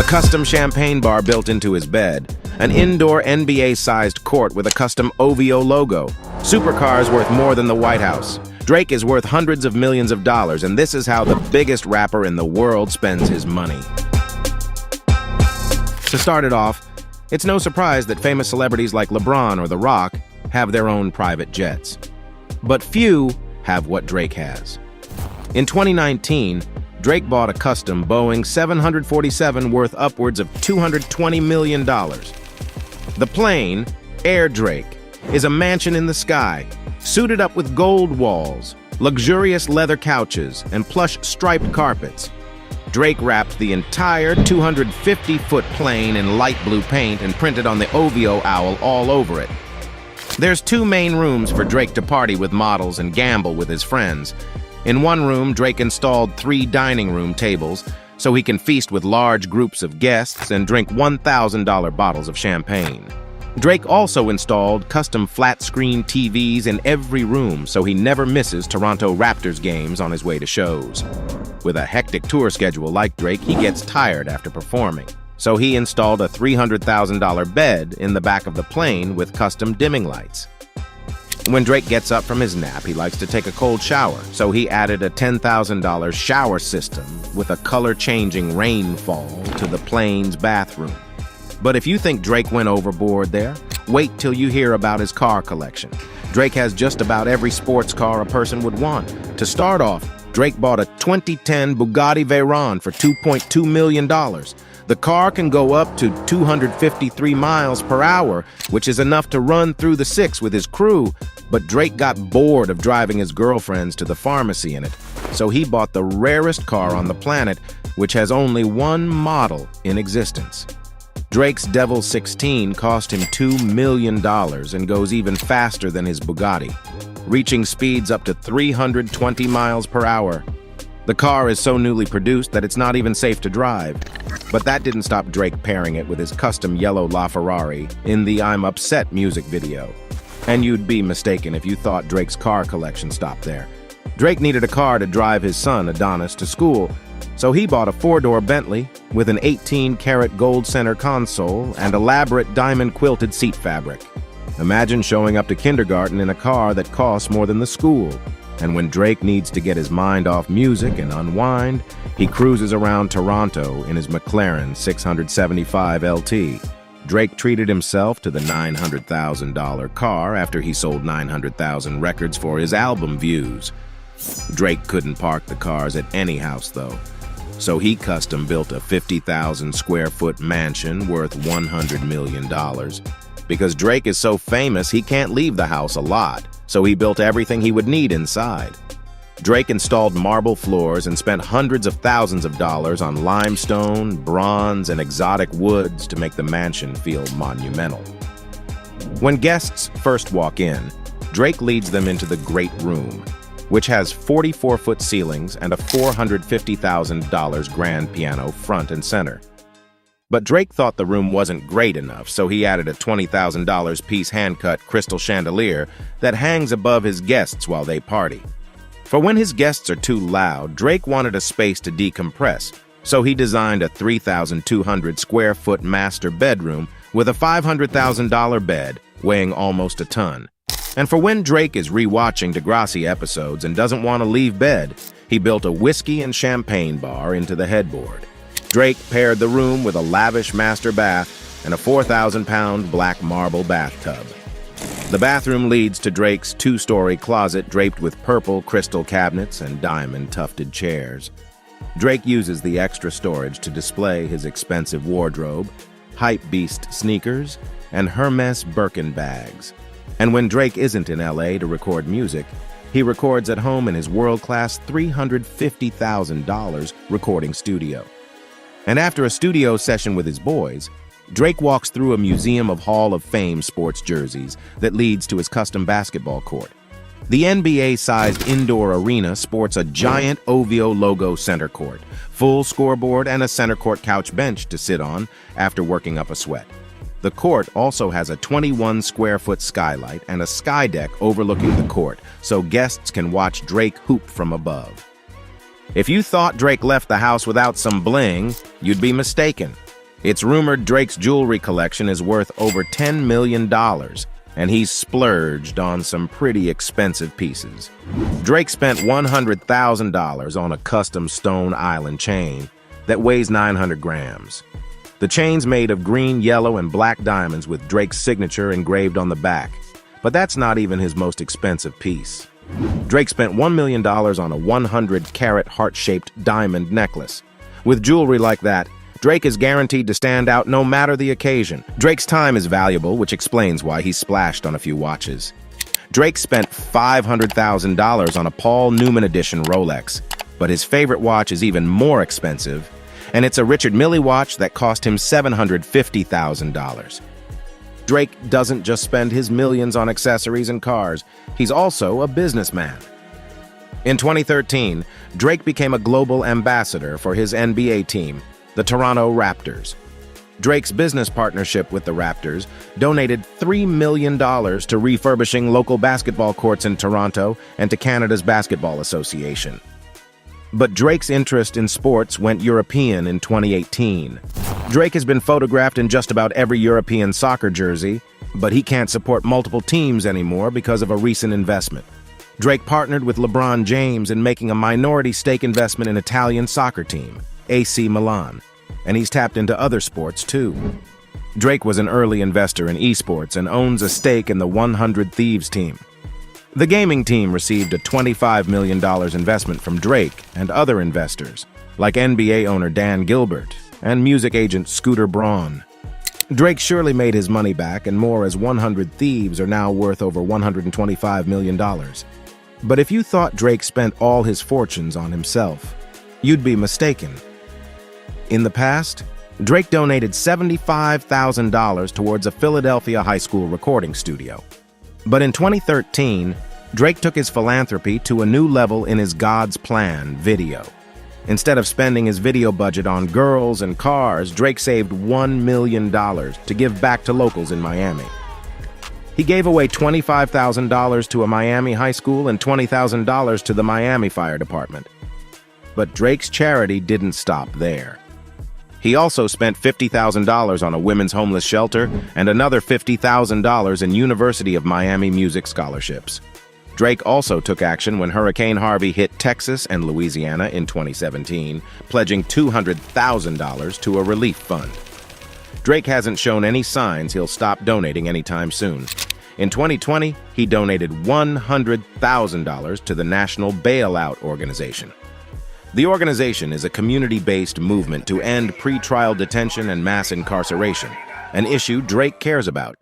A custom champagne bar built into his bed, an indoor NBA-sized court with a custom OVO logo, supercars worth more than the White House. Drake is worth hundreds of millions of dollars, and this is how the biggest rapper in the world spends his money. To start it off, it's no surprise that famous celebrities like LeBron or The Rock have their own private jets. But few have what Drake has. In 2019, Drake bought a custom Boeing 747 worth upwards of $220 million. The plane, Air Drake, is a mansion in the sky, suited up with gold walls, luxurious leather couches, and plush striped carpets. Drake wrapped the entire 250-foot plane in light blue paint and printed on the OVO owl all over it. There's two main rooms for Drake to party with models and gamble with his friends. In one room, Drake installed 3 dining room tables so he can feast with large groups of guests and drink $1,000 bottles of champagne. Drake also installed custom flat-screen TVs in every room so he never misses Toronto Raptors games on his way to shows. With a hectic tour schedule like Drake, he gets tired after performing. So he installed a $300,000 bed in the back of the plane with custom dimming lights. When Drake gets up from his nap, he likes to take a cold shower, so he added a $10,000 shower system with a color-changing rainfall to the plane's bathroom. But if you think Drake went overboard there, wait till you hear about his car collection. Drake has just about every sports car a person would want. To start off, Drake bought a 2010 Bugatti Veyron for $2.2 million. The car can go up to 253 miles per hour, which is enough to run through the 6 with his crew, but Drake got bored of driving his girlfriends to the pharmacy in it, so he bought the rarest car on the planet, which has only one model in existence. Drake's Devil 16 cost him $2 million and goes even faster than his Bugatti, reaching speeds up to 320 miles per hour. The car is so newly produced that it's not even safe to drive. But that didn't stop Drake pairing it with his custom yellow LaFerrari in the I'm Upset music video. And you'd be mistaken if you thought Drake's car collection stopped there. Drake needed a car to drive his son, Adonis, to school, so he bought a 4-door Bentley with an 18-karat gold center console and elaborate diamond-quilted seat fabric. Imagine showing up to kindergarten in a car that costs more than the school. And when Drake needs to get his mind off music and unwind, he cruises around Toronto in his McLaren 675 LT. Drake treated himself to the $900,000 car after he sold 900,000 records for his album views. Drake couldn't park the cars at any house, though, so he custom-built a 50,000-square-foot mansion worth $100 million. Because Drake is so famous, he can't leave the house a lot, so he built everything he would need inside. Drake installed marble floors and spent hundreds of thousands of dollars on limestone, bronze, and exotic woods to make the mansion feel monumental. When guests first walk in, Drake leads them into the Great Room, which has 44-foot ceilings and a $450,000 grand piano front and center. But Drake thought the room wasn't great enough, so he added a $20,000 piece hand-cut crystal chandelier that hangs above his guests while they party. For when his guests are too loud, Drake wanted a space to decompress, so he designed a 3,200-square-foot master bedroom with a $500,000 bed weighing almost a ton. And for when Drake is rewatching Degrassi episodes and doesn't want to leave bed, he built a whiskey and champagne bar into the headboard. Drake paired the room with a lavish master bath and a 4,000-pound black marble bathtub. The bathroom leads to Drake's 2-story closet draped with purple crystal cabinets and diamond-tufted chairs. Drake uses the extra storage to display his expensive wardrobe, hypebeast sneakers, and Hermes Birkin bags. And when Drake isn't in LA to record music, he records at home in his world-class $350,000 recording studio. And after a studio session with his boys, Drake walks through a museum of Hall of Fame sports jerseys that leads to his custom basketball court. The NBA-sized indoor arena sports a giant OVO logo center court, full scoreboard, and a center court couch bench to sit on after working up a sweat. The court also has a 21-square-foot skylight and a sky deck overlooking the court, so guests can watch Drake hoop from above. If you thought Drake left the house without some bling, you'd be mistaken. It's rumored Drake's jewelry collection is worth over $10 million, and he's splurged on some pretty expensive pieces. Drake spent $100,000 on a custom Stone Island chain that weighs 900 grams. The chain's made of green, yellow, and black diamonds with Drake's signature engraved on the back. But that's not even his most expensive piece. Drake spent $1 million on a 100-carat heart-shaped diamond necklace. With jewelry like that, Drake is guaranteed to stand out no matter the occasion. Drake's time is valuable, which explains why he's splashed on a few watches. Drake spent $500,000 on a Paul Newman edition Rolex, but his favorite watch is even more expensive, and it's a Richard Mille watch that cost him $750,000. Drake doesn't just spend his millions on accessories and cars, he's also a businessman. In 2013, Drake became a global ambassador for his NBA team, the Toronto Raptors. Drake's business partnership with the Raptors donated $3 million to refurbishing local basketball courts in Toronto and to Canada's Basketball Association. But Drake's interest in sports went European in 2018. Drake has been photographed in just about every European soccer jersey, but he can't support multiple teams anymore because of a recent investment. Drake partnered with LeBron James in making a minority stake investment in Italian soccer team, AC Milan, and he's tapped into other sports too. Drake was an early investor in esports and owns a stake in the 100 Thieves team. The gaming team received a $25 million investment from Drake and other investors, like NBA owner Dan Gilbert and music agent Scooter Braun. Drake surely made his money back and more, as 100 Thieves are now worth over $125 million. But if you thought Drake spent all his fortunes on himself, you'd be mistaken. In the past, Drake donated $75,000 towards a Philadelphia high school recording studio. But in 2013, Drake took his philanthropy to a new level in his God's Plan video. Instead of spending his video budget on girls and cars, Drake saved $1 million to give back to locals in Miami. He gave away $25,000 to a Miami high school and $20,000 to the Miami Fire Department. But Drake's charity didn't stop there. He also spent $50,000 on a women's homeless shelter and another $50,000 in University of Miami music scholarships. Drake also took action when Hurricane Harvey hit Texas and Louisiana in 2017, pledging $200,000 to a relief fund. Drake hasn't shown any signs he'll stop donating anytime soon. In 2020, he donated $100,000 to the National Bailout Organization. The organization is a community-based movement to end pretrial detention and mass incarceration, an issue Drake cares about.